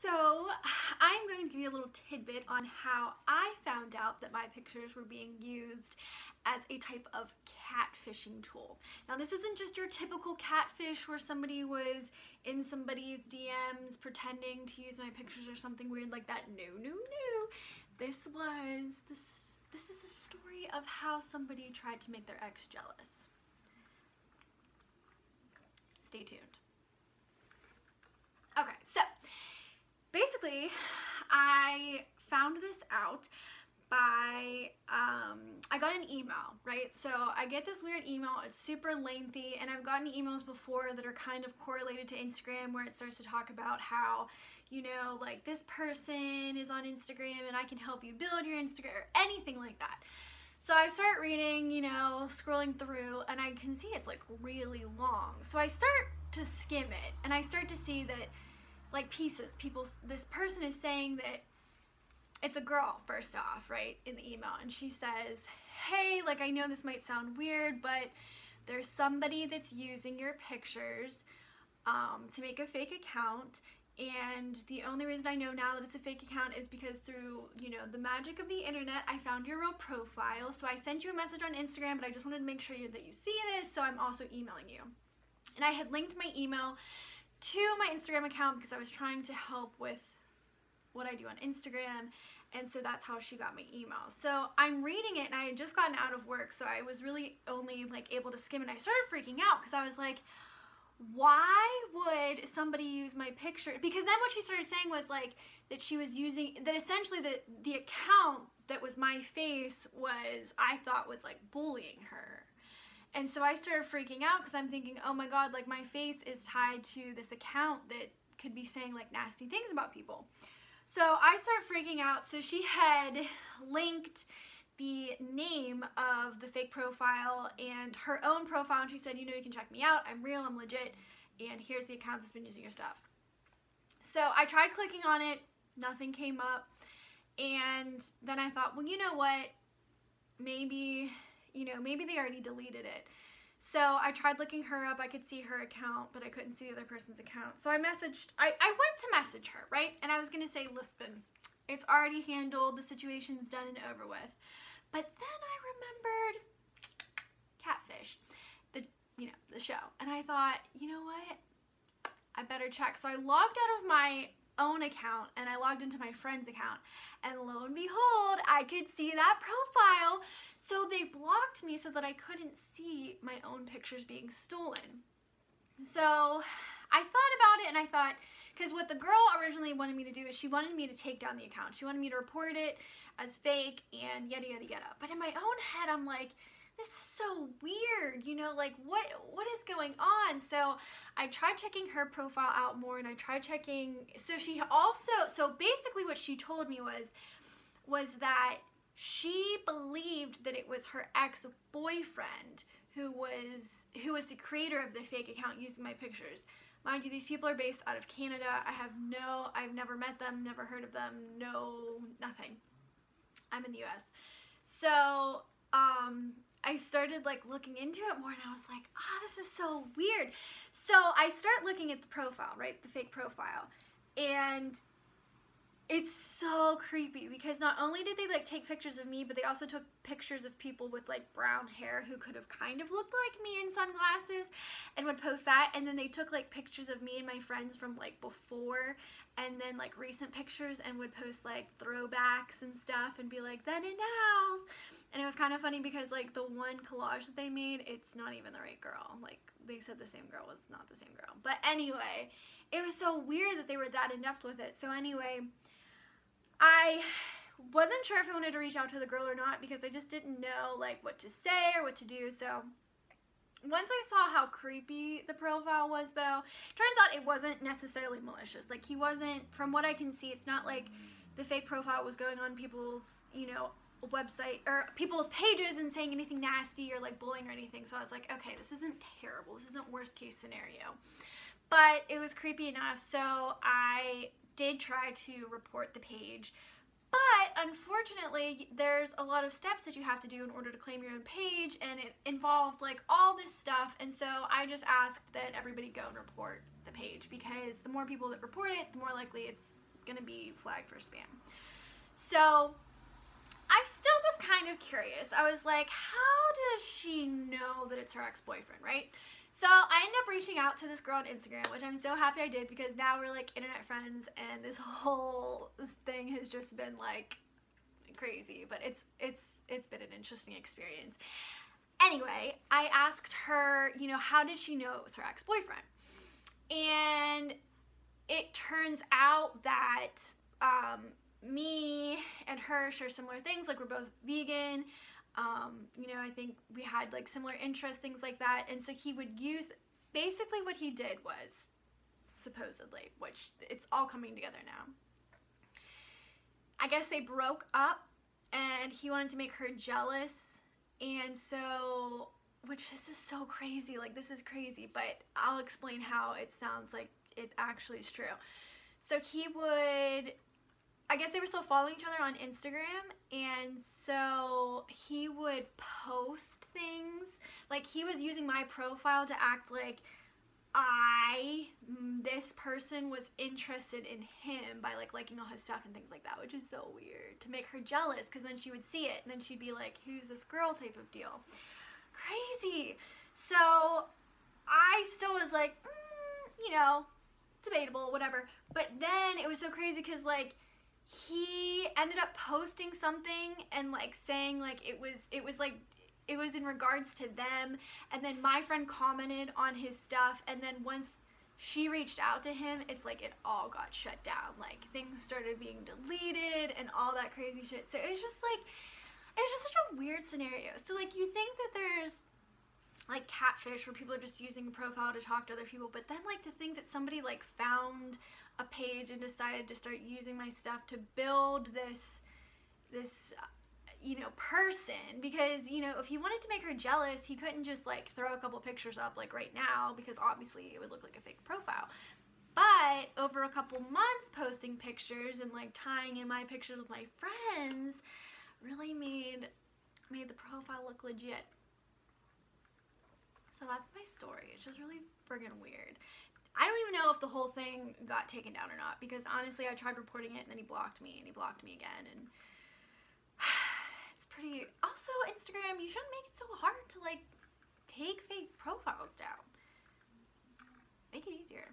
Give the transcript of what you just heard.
So I'm going to give you a little tidbit on how I found out that my pictures were being used as a type of catfishing tool. Now this isn't just your typical catfish where somebody was in somebody's DMs pretending to use my pictures or something weird like that. No. This is a story of how somebody tried to make their ex jealous. Stay tuned. Okay, so basically, I found this out by, I got an email, right? So I get this weird email, it's super lengthy, and I've gotten emails before that are kind of correlated to Instagram where it starts to talk about how, you know, like this person is on Instagram and I can help you build your Instagram or anything like that. So I start reading, you know, scrolling through, and I can see it's like really long. So I start to skim it, and I start to see that like pieces, this person is saying that it's a girl first off, right, in the email, and she says, hey, like I know this might sound weird, but there's somebody that's using your pictures to make a fake account, and the only reason I know now that it's a fake account is because through, you know, the magic of the internet, I found your real profile, so I sent you a message on Instagram, but I just wanted to make sure that you see this, so I'm also emailing you. And I had linked my email to my Instagram account because I was trying to help with what I do on Instagram, and so that's how she got my email. So I'm reading it, and I had just gotten out of work, so I was really only like able to skim, and I started freaking out because I was like, why would somebody use my picture? Because then what she started saying was like that she was using, that essentially the account that was my face was, I thought was like bullying her. And so I started freaking out because I'm thinking, oh my god, like my face is tied to this account that could be saying like nasty things about people. So I started freaking out. So she had linked the name of the fake profile and her own profile, and she said, you know, you can check me out, I'm real, I'm legit, and here's the account that's been using your stuff. So I tried clicking on it, nothing came up, and then I thought, well, you know what, maybe they already deleted it. So I tried looking her up, I could see her account, but I couldn't see the other person's account. So I went to message her, right? And I was gonna say, listen, it's already handled, the situation's done and over with. But then I remembered Catfish, the show. And I thought, you know what? I better check. So I logged out of my own account and I logged into my friend's account, and lo and behold, I could see that profile. So they blocked me so that I couldn't see my own pictures being stolen. So I thought about it, and I thought, because what the girl originally wanted me to do is she wanted me to take down the account. She wanted me to report it as fake and yada yada yada. But in my own head, I'm like, this is so weird, you know, like what is going on? So I tried checking her profile out more, and I tried checking, so basically what she told me was that she believed that it was her ex-boyfriend who was the creator of the fake account using my pictures. Mind you, these people are based out of Canada. I've never met them, never heard of them, nothing. I'm in the US. So, I started like looking into it more, and I was like, this is so weird. So I start looking at the profile, right? The fake profile. And it's so creepy because not only did they like take pictures of me, but they also took pictures of people with like brown hair who could have kind of looked like me in sunglasses and would post that. And then they took like pictures of me and my friends from like before, and then like recent pictures, and would post like throwbacks and stuff and be like, then and now. And it was kind of funny because like the one collage that they made, it's not even the right girl. Like they said the same girl was not the same girl. But anyway, it was so weird that they were that in-depth with it. So anyway, I wasn't sure if I wanted to reach out to the girl or not because I just didn't know like what to say or what to do. So once I saw how creepy the profile was, though, turns out it wasn't necessarily malicious. Like he wasn't, from what I can see, it's not like the fake profile was going on people's, you know, website or people's pages and saying anything nasty or like bullying or anything. So I was like, okay, this isn't terrible. This isn't worst case scenario. But it was creepy enough, so I did try to report the page. But unfortunately, there's a lot of steps that you have to do in order to claim your own page, and it involved like all this stuff. And so I just asked that everybody go and report the page, because the more people that report it, the more likely it's gonna be flagged for spam. So I still was kind of curious. I was like, how does she know that it's her ex-boyfriend, right? So I ended up reaching out to this girl on Instagram, which I'm so happy I did, because now we're like internet friends, and this whole thing has just been like crazy, but it's been an interesting experience. Anyway, I asked her, you know, how did she know it was her ex-boyfriend? And it turns out that me and her share similar things, like we're both vegan. You know, I think we had like similar interests, things like that. And so he would use, basically what he did was, supposedly, which it's all coming together now, I guess they broke up and he wanted to make her jealous. And so, which this is so crazy, like this is crazy, but I'll explain how it sounds like it actually is true. So he would, I guess they were still following each other on Instagram, and so he would post things, like he was using my profile to act like this person was interested in him by like liking all his stuff and things like that, which is so weird, to make her jealous, because then she would see it and then she'd be like, who's this girl type of deal. Crazy. So I still was like, you know, debatable, whatever. But then it was so crazy because like he ended up posting something and like saying like it was in regards to them, and then my friend commented on his stuff, and then once she reached out to him, it's like it all got shut down, like things started being deleted and all that crazy shit. So it's just like, it's just such a weird scenario. So like you think that there's like catfish where people are just using a profile to talk to other people, but then like to think that somebody like found a page and decided to start using my stuff to build this you know, person, because, you know, if he wanted to make her jealous, he couldn't just like throw a couple pictures up like right now, because obviously it would look like a fake profile. But over a couple months posting pictures and like tying in my pictures with my friends really made the profile look legit. So that's my story. It's just really friggin' weird. I don't even know if the whole thing got taken down or not, because honestly I tried reporting it and then he blocked me and he blocked me again, and it's pretty, also Instagram, you shouldn't make it so hard to like take fake profiles down. Make it easier.